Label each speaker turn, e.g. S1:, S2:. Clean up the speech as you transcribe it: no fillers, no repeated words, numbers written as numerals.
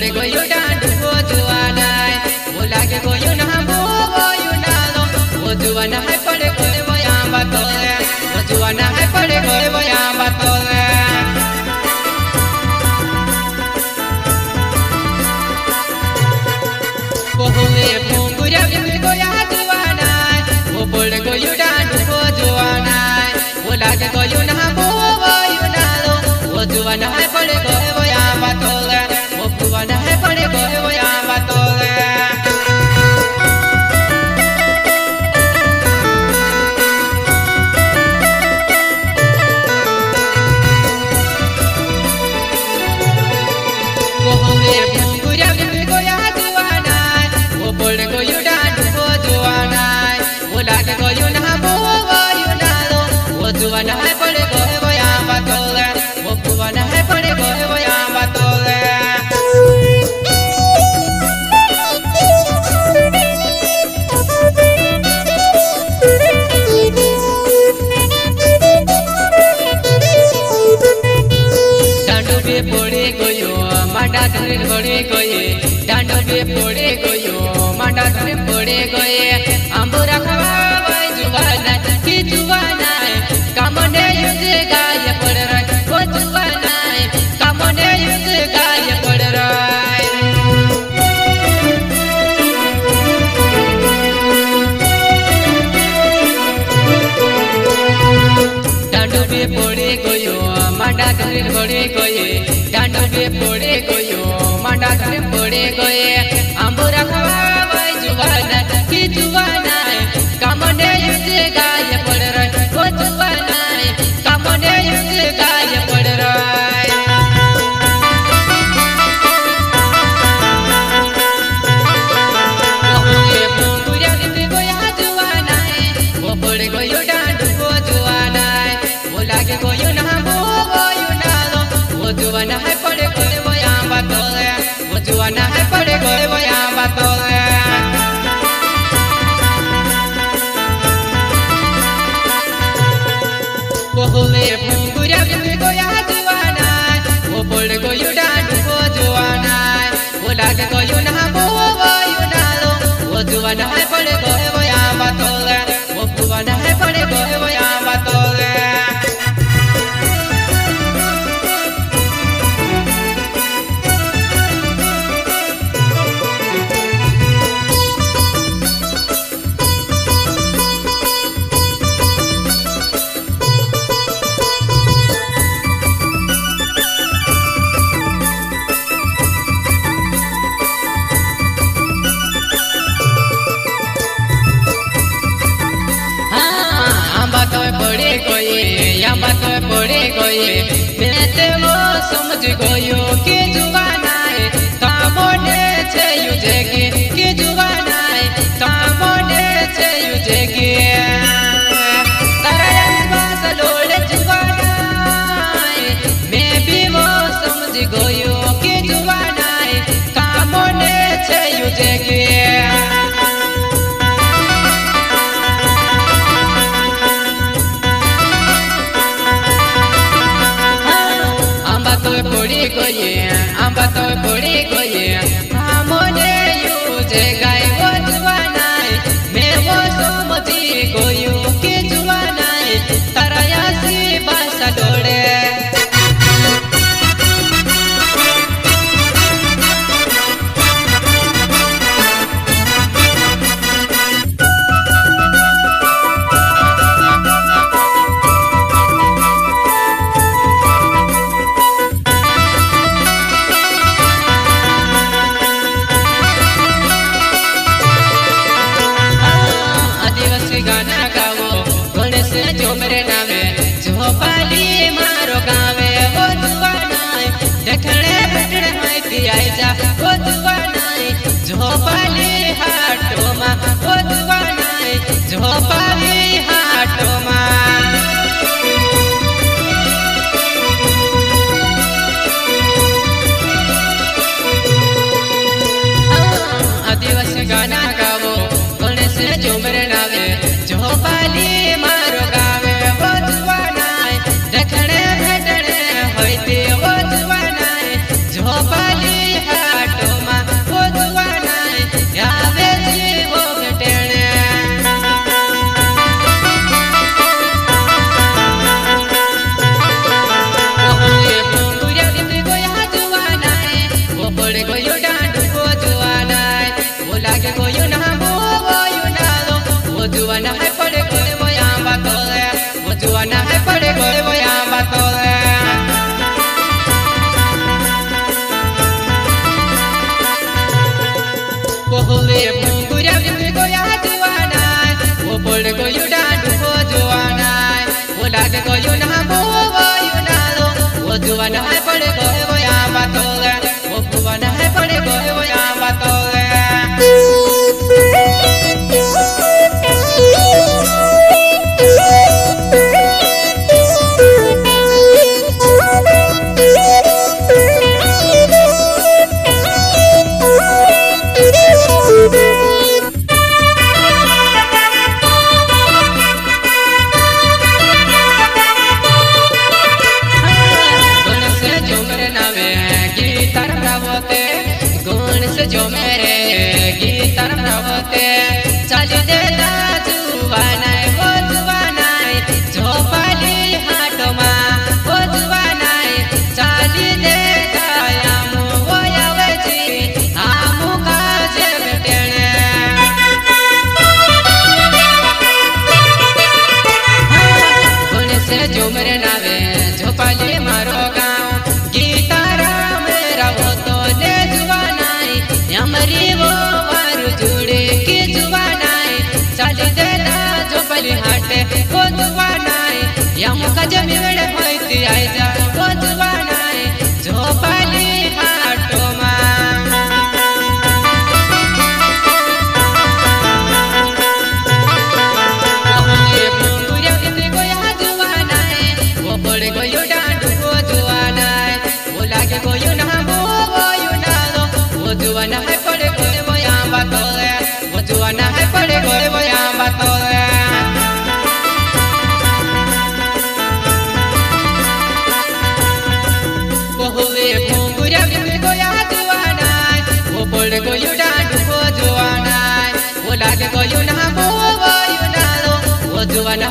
S1: पड़े गयो डांडू वो जुआना वो लागे गयो ना वो युनालो वो जुआना है पड़े गयो वो यहाँ बातोले वो जुआना है पड़े गयो वो यहाँ बातोले वो हुए मुंगुरिया भी गोया जुआना वो पड़े गयो डांडू वो जुआना वो लागे गयो ना वो युनालो वो जुआना है पड़े गयो वो यहाँ बातोले वो जुआना है पड़े गयो वो यहाँ बातोले वो हुए मुंगुरिया भी गोया जुआना वो पड़े गयो डांडू वो जुआना वो लागे गयो ना वो युनालो वो जुआना है पड़े गयो वो यहाँ बातोले वो जुआना है पड़े गयो वो यहाँ बातोले डांडो पे पड़े गयो मांडा धरे पड़े गए डांडो पे पड़े गयो मांडा धरे पड़े गए आंबोरा खवाय जुवाना की जुवाना कामने युद्ध गाय पड़ रहा वो जुवाना कामने युद्ध गाय पड़ रहा डांडो पे पड़े गयो मांडा धरे पड़े गए डांडो पे पड़े गयो मांडा धरे पड़े गए आंबोरा खवाय जुवाना की जुवाना कामने युद्ध गाय पड़ रहा वो जुवाना कामने युद्ध गाय पड़ रहा वो पड़े गयो डांडू वो जुवाना वो लागे गयो ना वो युनालो वो जुआना है पड़े गयो वो यहाँ बातोले वो जुआना है पड़े गयो वो यहाँ बातोले वो हुए मुंगुरिया भी गोया जुआना वो पड़े गयो डांडू वो जुआना वो लागे गयो ना वो युनालो वो जुआना है पड़े गयो वो यहाँ बातोले वो जुआना है पड़े गयो वो यहाँ बातोले पड़े गए या बात पड़े गए मैं ते वो समझ गयो के जुवाना है कामोने छे युजे के जुवाना है कामोने छे युजे के तारा आसपास लोड़े जुवाना है मैं भी वो समझ गयो के जुवाना है कामोने छे युजे के पड़े गए आंबा तो पड़े गए हमने युजे गाय वो जुवाना मैं वो समझी गयो के जुवाना तारा यासी बासा डोड़े गाना गावो गणेश जो मेरे नावे जो पाली मारो गावे वो जुवाना देखने बैठने माइती आई जा वो जुवाना जो पाली हाटो मा वो जुवाना जो पाली हाटो मा आदिवासी गाना गावो गणेश जो मेरे नावे जो पाली मारो गावे वो जुवाना देखने भेटने होती वो जुवाना जो पाली हाट ગયો દાંડુ જોવાના ઓ લાગે ગયો ના બોવાયો નાલો ઓ જોવાના હે પડે ગયો આંબા તોલે ઓ જોવાના હે પડે ગયો આંબા તોલે કોહલે મુંગુર્યા વિમે ગોયા જોવાના ઓ પડે ગયો દાંડુ જોવાના ઓ લાગે ગયો ના બોવાયો નાલો ઓ જોવાના હે પડે ગયો આંબા તોલે ઓ જોવાના હે પડે ગયો આંબા તોલે जो मेरे गीतर प्रवते चल देता जुवाना वो जुवाना जो पाली हाटो मां वो जुवाना चल देता आमु वो यावची आमु काजे बेटेने कौन से जो मेरे नावे जो पाली मारो गाँव गीतारा मेरा वो तो ले जुवाना यमरी वो वारु जुड़े के जुवानाए चल देता जो पली हाटे वो जुवानाए यम का जमी वेड़े होती आई जा वो जुवानाए जो पली हाटो मां ये मुंगुरिया कितने को यहाँ जुवानाए वो बड़े को यो डांडू को जुवानाए वो लागे को यो ना वो यो ना लो वो जुवाना है पड़े गयो आंबा तोले वो जुवाना है पड़े गयो आंबा तोले कोहले मुंगुर्या विमे गया जुवाना वो पड़े गयो दांडू को जुवाना वो लागे गयो ना बोवायो नालो वो जुवाना